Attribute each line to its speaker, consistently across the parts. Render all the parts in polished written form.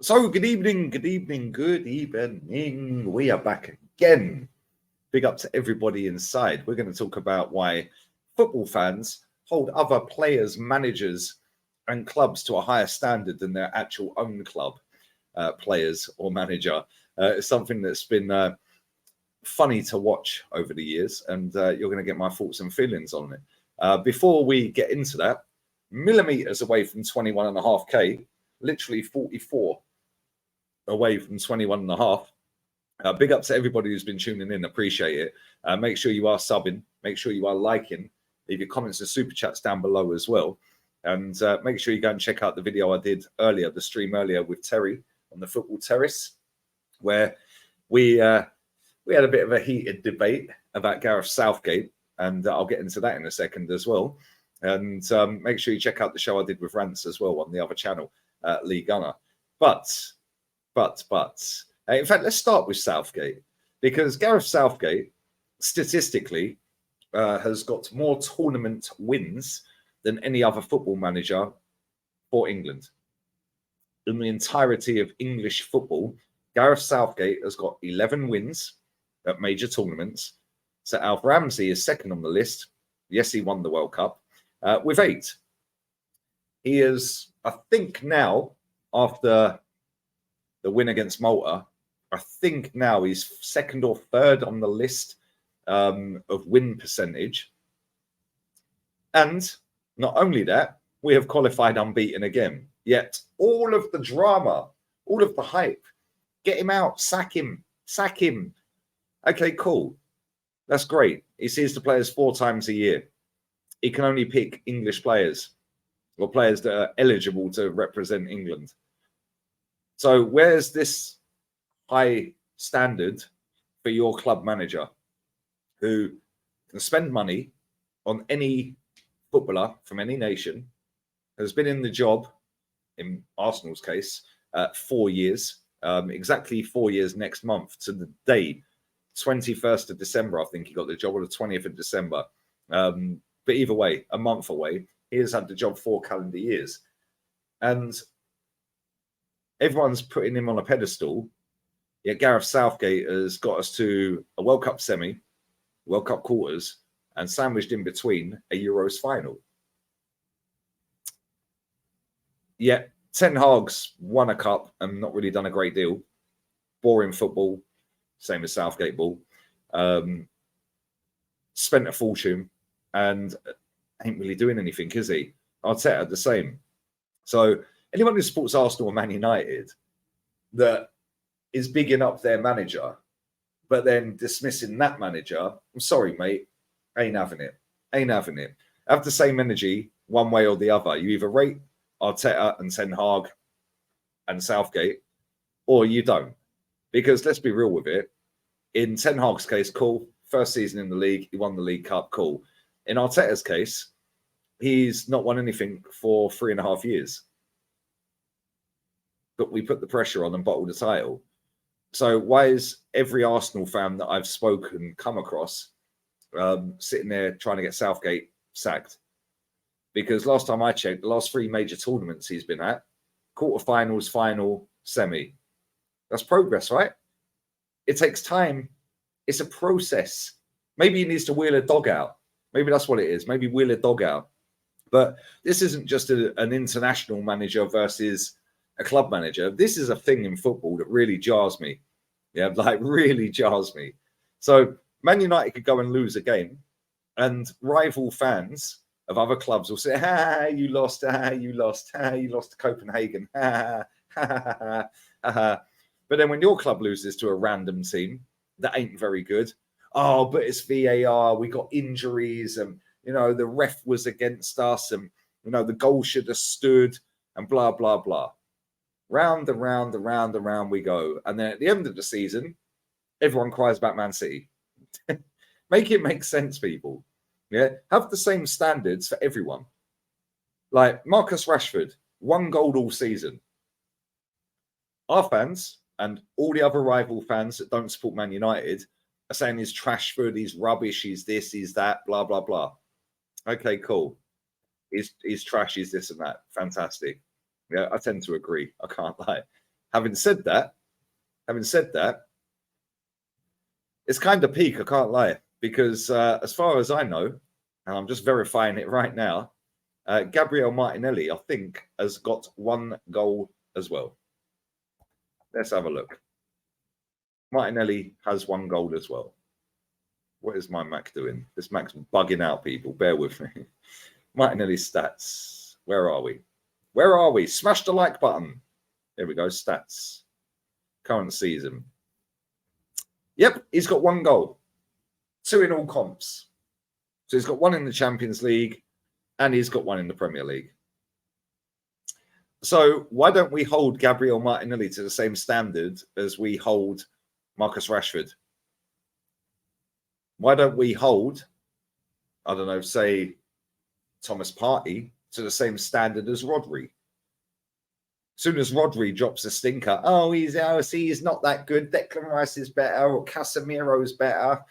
Speaker 1: So, good evening, good evening, good evening. We are back again. Big up to everybody inside. We're going to talk about why football fans hold other players, managers, and clubs to a higher standard than their actual own club players or manager. It's something that's been funny to watch over the years, and you're going to get my thoughts and feelings on it. Before we get into that, millimeters away from 21.5K, literally 44 away from 21.5. Big up to everybody who's been tuning in. Appreciate it. Make sure you are subbing. Make sure you are liking. Leave your comments and super chats down below as well. And make sure you go and check out the video I did earlier, the stream earlier with Terry on the football terrace, where we had a bit of a heated debate about Gareth Southgate, and I'll get into that in a second as well. And make sure you check out the show I did with Rance as well on the other channel, Lee Gunner. But in fact, let's start with Southgate, because Gareth Southgate statistically has got more tournament wins than any other football manager for England. In the entirety of English football, Gareth Southgate has got 11 wins at major tournaments. So Alf Ramsey is second on the list. Yes, he won the World Cup with 8. He is, I think now, after the win against Malta, I think now he's second or third on the list of win percentage. And not only that, we have qualified unbeaten again. Yet all of the drama, all of the hype, get him out, sack him. Okay, cool. That's great. He sees the players 4 times a year. He can only pick English players or players that are eligible to represent England. So where's this high standard for your club manager who can spend money on any footballer from any nation, has been in the job, in Arsenal's case, 4 years, exactly 4 years next month to the day, 21st of December, I think he got the job, or the 20th of December. But either way, a month away, he has had the job 4 calendar years. And everyone's putting him on a pedestal. Yet Gareth Southgate has got us to a World Cup semi, World Cup quarters, and sandwiched in between a Euros final. Yet Ten Hag's won a cup and not really done a great deal. Boring football, same as Southgate ball. Spent a fortune and ain't really doing anything, is he? Arteta the same. So anyone who supports Arsenal or Man United that is bigging up their manager, but then dismissing that manager, I'm sorry, mate, ain't having it. Have the same energy one way or the other. You either rate Arteta and Ten Hag and Southgate, or you don't. Because let's be real with it. In Ten Hag's case, cool. First season in the league, he won the League Cup, cool. In Arteta's case, he's not won anything for 3.5 years. But we put the pressure on and bottled the title. So why is every Arsenal fan that I've spoken, come across, sitting there trying to get Southgate sacked? Because last time I checked, the last 3 major tournaments he's been at, quarterfinals, final, semi. That's progress, right? It takes time. It's a process. Maybe he needs to wheel a dog out. Maybe that's what it is. Maybe wheel a dog out. But this isn't just an international manager versus a club manager. This is a thing in football that really jars me. Yeah, like really jars me. So Man United could go and lose a game, and rival fans of other clubs will say, you lost to Copenhagen. But then when your club loses to a random team that ain't very good, oh, but it's VAR, we got injuries, and the ref was against us, and the goal should have stood, and blah blah blah. Round and round we go. And then at the end of the season, everyone cries about Man City. Make it make sense, people. Yeah, have the same standards for everyone. Like Marcus Rashford, 1 goal all season. Our fans and all the other rival fans that don't support Man United are saying he's trash food, he's rubbish, he's this, he's that, blah, blah, blah. Okay, cool. He's trash, he's this and that. Fantastic. Yeah, I tend to agree. I can't lie. Having said that, it's kind of peak, I can't lie, because as far as I know, and I'm just verifying it right now, Gabriel Martinelli, I think, has got 1 goal as well. Let's have a look. Martinelli has 1 goal as well. What is my Mac doing? This Mac's bugging out, people. Bear with me. Martinelli stats. Where are we? Where are we? Smash the like button. There we go. Stats. Current season. Yep, he's got 1 goal. 2 in all comps. So he's got 1 in the Champions League and he's got 1 in the Premier League. So why don't we hold Gabriel Martinelli to the same standard as we hold Marcus Rashford? Why don't we hold, I don't know, say Thomas Partey to the same standard as Rodri? As soon as Rodri drops a stinker, he's not that good. Declan Rice is better, or Casemiro's better.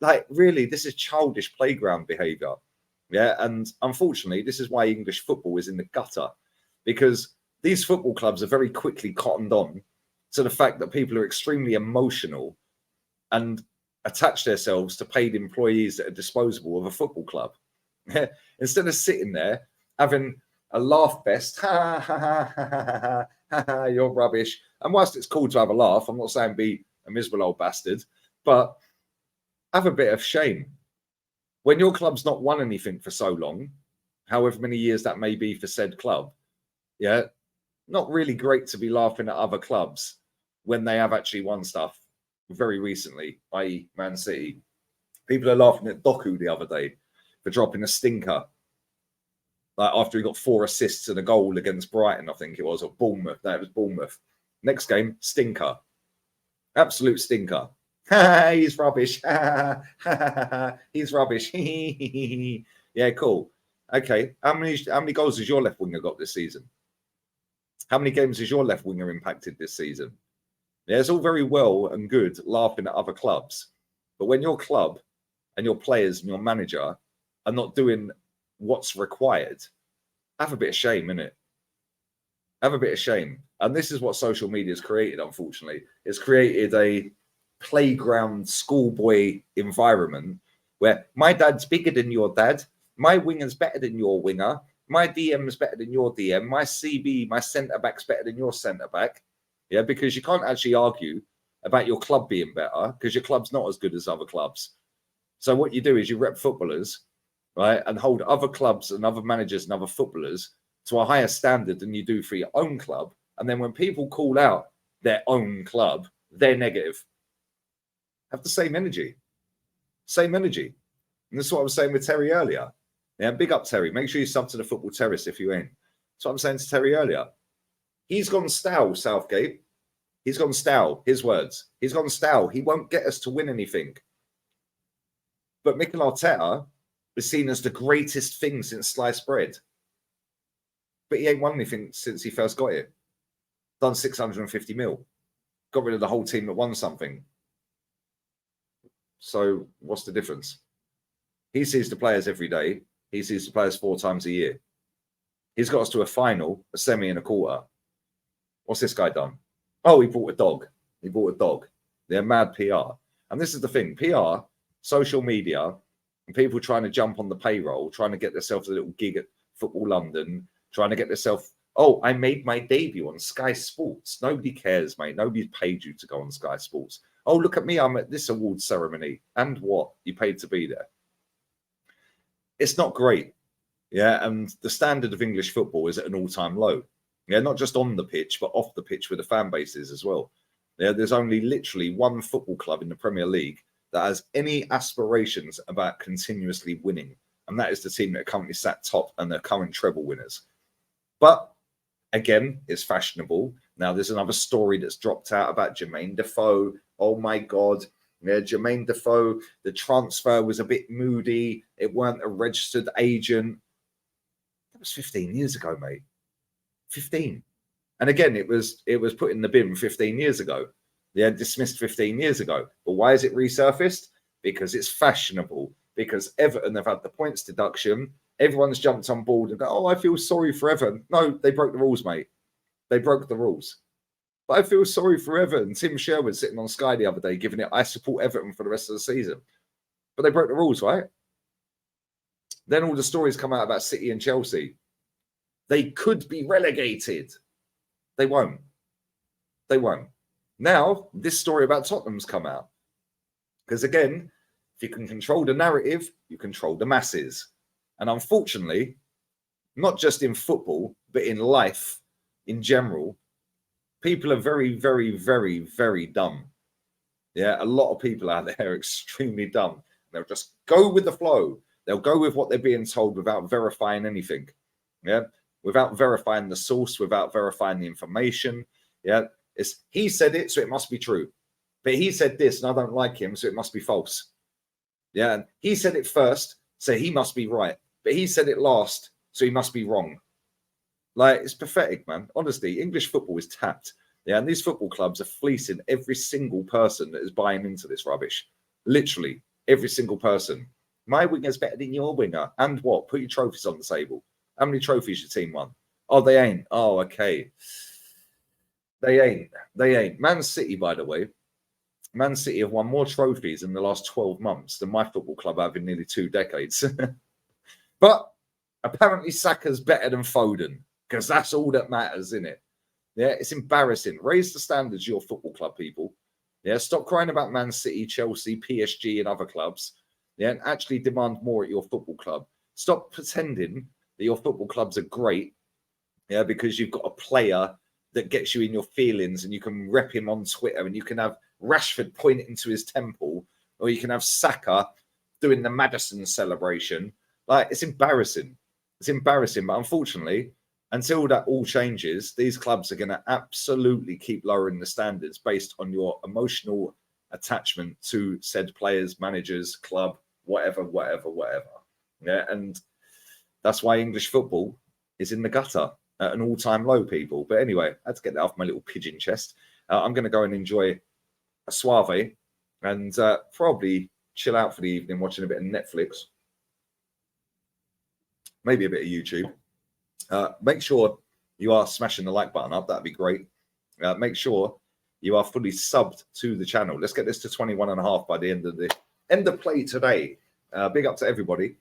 Speaker 1: Like really, this is childish playground behaviour. Yeah, and unfortunately, this is why English football is in the gutter, because these football clubs are very quickly cottoned on to the fact that people are extremely emotional and attach themselves to paid employees that are disposable of a football club. Instead of sitting there having a laugh fest, you're rubbish. And whilst it's cool to have a laugh, I'm not saying be a miserable old bastard, but have a bit of shame. When your club's not won anything for so long, however many years that may be for said club, yeah, not really great to be laughing at other clubs when they have actually won stuff very recently, i.e. Man City. People are laughing at Doku the other day for dropping a stinker. Like after he got 4 assists and a goal against Brighton, I think it was, or Bournemouth. No, it was Bournemouth. Next game, stinker. Absolute stinker. He's rubbish. He's rubbish. Yeah, cool. Okay. How many goals has your left winger got this season? How many games has your left winger impacted this season? Yeah, it's all very well and good laughing at other clubs. But when your club and your players and your manager are not doing what's required, have a bit of shame, innit? Have a bit of shame. And this is what social media has created, unfortunately. It's created a playground schoolboy environment where my dad's bigger than your dad, my winger's better than your winger, my DM's better than your DM, my CB, my centre-back's better than your centre-back. Yeah, because you can't actually argue about your club being better because your club's not as good as other clubs. So what you do is you rep footballers, right, and hold other clubs and other managers and other footballers to a higher standard than you do for your own club. And then when people call out their own club, they're negative. Have the same energy. Same energy. And this is what I was saying with Terry earlier. Yeah, big up Terry. Make sure you sub to the Football Terrace if you ain't. That's what I'm saying to Terry earlier. He's gone stale, Southgate. He's gone stale. His words. He's gone stale. He won't get us to win anything. But Mikel Arteta is seen as the greatest thing since sliced bread. But he ain't won anything since he first got it. Done 650 mil. Got rid of the whole team that won something. So what's the difference? He sees the players every day. He sees the players 4 times a year. He's got us to a final, a semi and a quarter. What's this guy done? Oh, he bought a dog. He bought a dog. They're mad PR. And this is the thing. PR, social media, and people trying to jump on the payroll, trying to get themselves a little gig at Football London, trying to get themselves, oh, I made my debut on Sky Sports. Nobody cares, mate. Nobody's paid you to go on Sky Sports. Oh, look at me. I'm at this awards ceremony. And what? You paid to be there. It's not great. Yeah, and the standard of English football is at an all-time low. Yeah, not just on the pitch, but off the pitch with the fan bases as well. Yeah, there's only literally one football club in the Premier League that has any aspirations about continuously winning, and that is the team that currently sat top and the current treble winners. But again, it's fashionable. Now, there's another story that's dropped out about Jermaine Defoe. Oh my God. Yeah, Jermaine Defoe, the transfer was a bit moody. It weren't a registered agent. That was 15 years ago, mate. 15. And again, it was put in the bin 15 years ago. Yeah, dismissed 15 years ago. But why is it resurfaced? Because it's fashionable. Because Everton have had the points deduction. Everyone's jumped on board and go, oh, I feel sorry for Everton. No, they broke the rules, mate. They broke the rules. But I feel sorry for Everton. Tim Sherwood sitting on Sky the other day giving it, I support Everton for the rest of the season. But they broke the rules, right? Then all the stories come out about City and Chelsea. They could be relegated. They won't. They won't. Now, this story about Tottenham's come out. Because again, if you can control the narrative, you control the masses. And unfortunately, not just in football, but in life in general, people are very, very, very, very dumb. Yeah, a lot of people out there are extremely dumb. They'll just go with the flow. They'll go with what they're being told without verifying anything. Yeah, without verifying the source, without verifying the information. Yeah, it's he said it, so it must be true. But he said this, and I don't like him, so it must be false. Yeah, and he said it first, so he must be right. But he said it last, so he must be wrong. Like, it's pathetic, man. Honestly, English football is tapped. Yeah, and these football clubs are fleecing every single person that is buying into this rubbish. Literally, every single person. My winger's better than your winger. And what? Put your trophies on the table. How many trophies your team won? Oh, they ain't. Oh, okay. They ain't. They ain't. Man City, by the way, Man City have won more trophies in the last 12 months than my football club have in nearly 2 decades. But apparently Saka's better than Foden, because that's all that matters, isn't it? Yeah, it's embarrassing. Raise the standards of your football club, people. Yeah, stop crying about Man City, Chelsea, PSG, and other clubs. Yeah, and actually demand more at your football club. Stop pretending that your football clubs are great. Yeah, because you've got a player that gets you in your feelings, and you can rep him on Twitter, and you can have Rashford pointing to his temple, or you can have Saka doing the Madison celebration. Like, it's embarrassing. It's embarrassing, but unfortunately, until that all changes, these clubs are going to absolutely keep lowering the standards based on your emotional attachment to said players, managers, club, whatever. Yeah, and that's why English football is in the gutter at an all-time low, people. But anyway, I had to get that off my little pigeon chest. I'm going to go and enjoy a Suave and probably chill out for the evening watching a bit of Netflix. Maybe a bit of YouTube. Make sure you are smashing the like button up. That'd be great. Make sure you are fully subbed to the channel. Let's get this to 21.5 by the end of play today. Big up to everybody.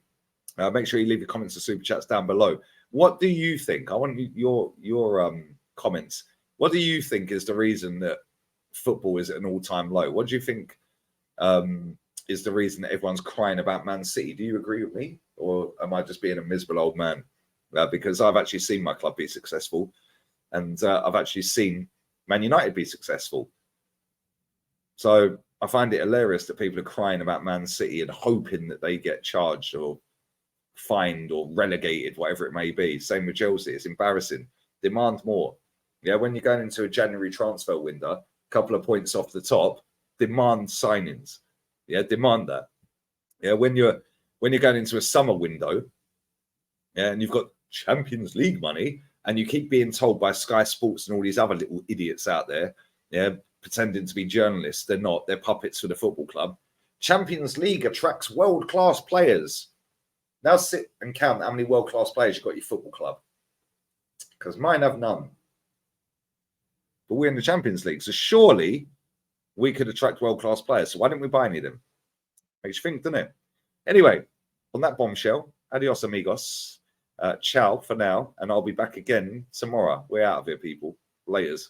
Speaker 1: Make sure you leave your comments and super chats down below. What do you think? I want your comments. What do you think is the reason that football is at an all-time low? What do you think is the reason that everyone's crying about Man City? Do you agree with me, or am I just being a miserable old man? Because I've actually seen my club be successful, and I've actually seen Man United be successful. So I find it hilarious that people are crying about Man City and hoping that they get charged or fined or relegated, whatever it may be. Same with Chelsea. It's embarrassing. Demand more. Yeah, when you're going into a January transfer window, a couple of points off the top, demand signings. Yeah, demand that. Yeah, when you're going into a summer window, yeah, and you've got Champions League money, and you keep being told by Sky Sports and all these other little idiots out there, yeah, pretending to be journalists. They're not. They're puppets for the football club. Champions League attracts world-class players. Now sit and count how many world-class players you've got at your football club. Because mine have none. But we're in the Champions League, so surely we could attract world-class players. So why don't we buy any of them? Makes you think, doesn't it? Anyway, on that bombshell, adios amigos. Ciao for now, and I'll be back again tomorrow. We're out of here, people. Laters.